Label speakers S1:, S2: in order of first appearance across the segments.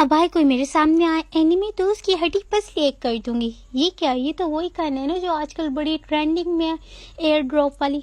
S1: अब भाई कोई मेरे सामने आए एनिमी तो उसकी हड्डी पसली एक कर दूंगी। ये क्या, ये तो वही गन है ना जो आजकल बड़ी ट्रेंडिंग में है, एयर ड्रॉप वाली।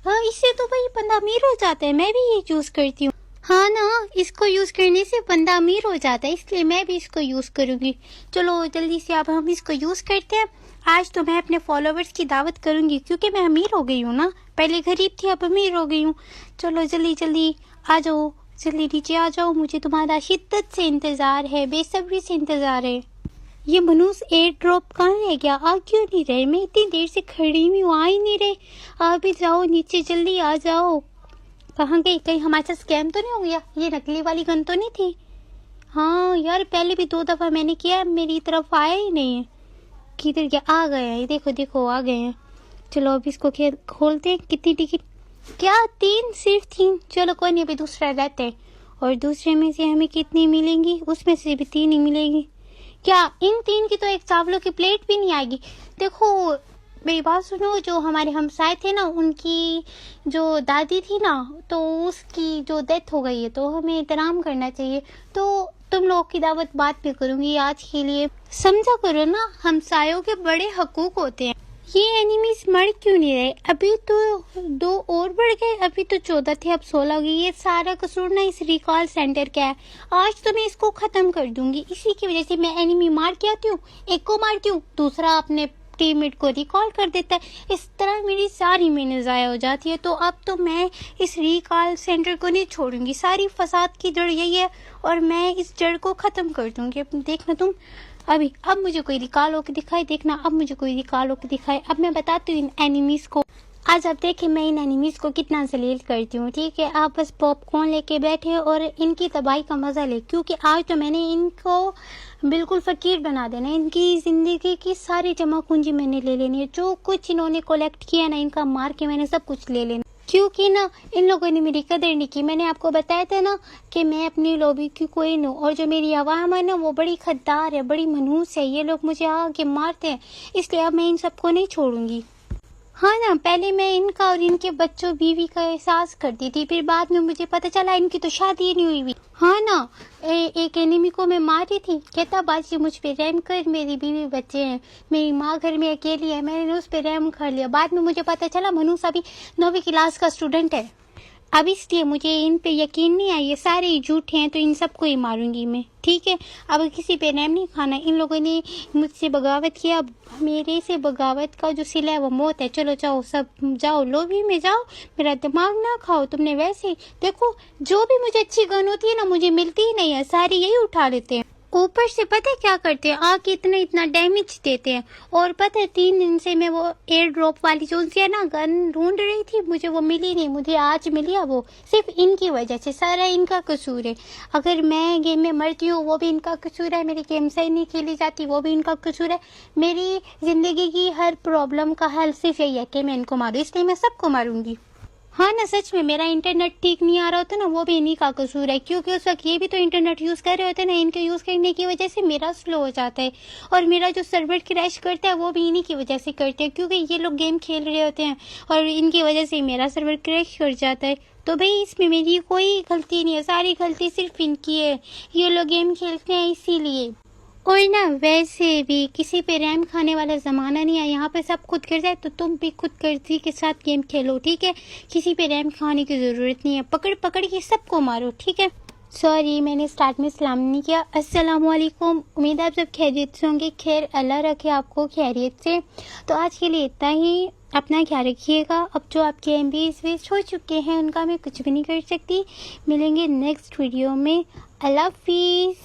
S1: हाँ, इससे तो भाई बंदा अमीर हो जाता है, मैं भी ये यूज करती हूँ। हाँ ना, इसको यूज करने से बंदा अमीर हो जाता है, इसलिए मैं भी इसको यूज करूंगी। चलो जल्दी से अब हम इसको यूज करते हैं। आज तो मैं अपने फॉलोवर्स की दावत करूंगी क्योंकि मैं अमीर हो गई हूँ ना, पहले गरीब थी अब अमीर हो गई हूँ। चलो जल्दी जल्दी आ जाओ, जल्दी नीचे आ जाओ, मुझे तुम्हारा शिद्दत से इंतजार है, बेसब्री से इंतजार है। ये मनूस एयर ड्रॉप कहाँ रह गया, आ क्यों नहीं रहे? मैं इतनी देर से खड़ी हुई हूँ, आ ही नहीं रहे। आ भी जाओ नीचे, जल्दी आ जाओ। कहाँ गई? कहीं हमारे साथ स्कैम तो नहीं हो गया? ये नकली वाली गन तो नहीं थी? हाँ यार, पहले भी 2 दफा मैंने किया, मेरी तरफ आया ही नहीं है। किधर गया? आ गए हैं, देखो देखो आ गए हैं। चलो अब इसको खोलते हैं। कितनी टिकट? क्या 3? सिर्फ 3? चलो कोई नहीं, अभी दूसरा रहते हैं। और दूसरे में से हमें कितनी मिलेंगी? उसमें से भी 3 ही मिलेंगी। क्या इन 3 की तो एक चावलों की प्लेट भी नहीं आएगी? देखो मेरी बात सुनो, जो हमारे हमसाए थे ना, उनकी जो दादी थी ना, तो उसकी जो डेथ हो गई है, तो हमें एहतराम करना चाहिए। तो तुम लोगों की दावत बात भी करूंगी आज के लिए, समझा करो ना, हमसायों के बड़े हकूक होते हैं। ये एनिमीज मर क्यों नहीं रहे? अभी तो 2 और बढ़ गए, अभी तो 14 थे, अब 16 हो गई। ये सारा कसूर ना इस रिकॉल सेंटर का है। आज तो मैं इसको खत्म कर दूंगी। इसी की वजह से मैं एनिमी मार के आती हूँ, एक को मारती हूँ, दूसरा अपने टीममेट को रिकॉल कर देता है। इस तरह मेरी सारी मेहनत ज़ाया हो जाती है। तो अब तो मैं इस रिकॉल सेंटर को नहीं छोड़ूंगी। सारी फसाद की जड़ यही है और मैं इस जड़ को ख़त्म कर दूंगी। अब देखना तुम, अब मुझे कोई रिकॉल होकर दिखाए, देखना अब मुझे कोई रिकॉल होकर दिखाए। अब मैं बताती हूँ इन एनिमीज़ को। आज आप देखें मैं इन एनिमीज़ को कितना जलील करती हूँ, ठीक है? आप बस पॉपकॉर्न लेके बैठे और इनकी तबाही का मज़ा ले, क्योंकि आज तो मैंने इनको बिल्कुल फ़कीर बना देना है। इनकी ज़िंदगी की सारी जमा पूंजी मैंने ले लेनी है। जो कुछ इन्होंने कलेक्ट किया ना, इनका मार के मैंने सब कुछ ले लेना। क्योंकि ना इन लोगों ने मेरी कदर नहीं की। मैंने आपको बताया था ना कि मैं अपनी लॉबी की कोई हूँ, और जो मेरी आवाम है ना वो बड़ी खद्दार है, बड़ी मनहूस है। ये लोग मुझे आके मारते हैं, इसलिए अब मैं इन सबको नहीं छोड़ूंगी। हाँ ना, पहले मैं इनका और इनके बच्चों बीवी का एहसास करती थी, फिर बाद में मुझे पता चला इनकी तो शादी ही नहीं हुई हुई। हाँ ना, एक एनिमी को मैं मारी थी, कहता बाजी मुझ पे रहम कर, मेरी बीवी बच्चे हैं, मेरी माँ घर में अकेली है। मैंने उस पे रहम कर लिया। बाद में मुझे पता चला मनूस अभी 9वीं क्लास का स्टूडेंट है। अब इसलिए मुझे इन पे यकीन नहीं आया, ये सारे झूठे हैं, तो इन सबको ही मारूंगी मैं, ठीक है? अब किसी पे रहम नहीं खाना। इन लोगों ने मुझसे बगावत किया, अब मेरे से बगावत का जो सिला है वो मौत है। चलो जाओ, सब जाओ, लॉबी में जाओ, मेरा दिमाग ना खाओ तुमने। वैसे ही देखो, जो भी मुझे अच्छी गन होती है ना, मुझे मिलती ही नहीं है, सारी यही उठा लेते हैं। ऊपर से पता है क्या करते हैं, आके इतना डैमेज देते हैं। और पता है 3 दिन से मैं वो एयर ड्रॉप वाली जो है ना गन ढूंढ रही थी, मुझे वो मिली नहीं। मुझे आज मिली है, वो सिर्फ इनकी वजह से, सारा इनका कसूर है। अगर मैं गेम में मरती हूँ वो भी इनका कसूर है, मेरी गेम सही नहीं खेली जाती वो भी इनका कसूर है। मेरी जिंदगी की हर प्रॉब्लम का हल सिर्फ यही है कि मैं इनको मारूँ, इसलिए मैं सबको मारूंगी। हाँ ना, सच में मेरा इंटरनेट ठीक नहीं आ रहा होता ना, वो भी इन्हीं का कसूर है, क्योंकि उस वक्त ये भी तो इंटरनेट यूज़ कर रहे होते ना। इनके यूज़ करने की वजह से मेरा स्लो हो जाता है, और मेरा जो सर्वर क्रैश करता है वो भी इन्हीं की वजह से करते हैं, क्योंकि ये लोग गेम खेल रहे होते हैं और इनकी वजह से मेरा सर्वर क्रैश कर जाता है। तो भाई इसमें मेरी कोई गलती नहीं है, सारी गलती सिर्फ इनकी है। ये लोग गेम खेलते हैं इसीलिए। और ना वैसे भी किसी पे रैम खाने वाला ज़माना नहीं है, यहाँ पे सब खुद कर जाए, तो तुम भी खुद गर्जी के साथ गेम खेलो, ठीक है? किसी पे रैम खाने की ज़रूरत नहीं है, पकड़ पकड़ के सबको मारो, ठीक है? सॉरी मैंने स्टार्ट में सलाम नहीं किया। अस्सलाम वालेकुम, उम्मीद है आप सब खैरियत से होंगे। खैर अल्लाह रखे आपको खैरियत से। तो आज के लिए इतना ही, अपना ख्याल रखिएगा। अब जो आपके MBs वेस्ट हो चुके हैं उनका मैं कुछ भी नहीं कर सकती। मिलेंगे नेक्स्ट वीडियो में। अल्लाह हाफिज़।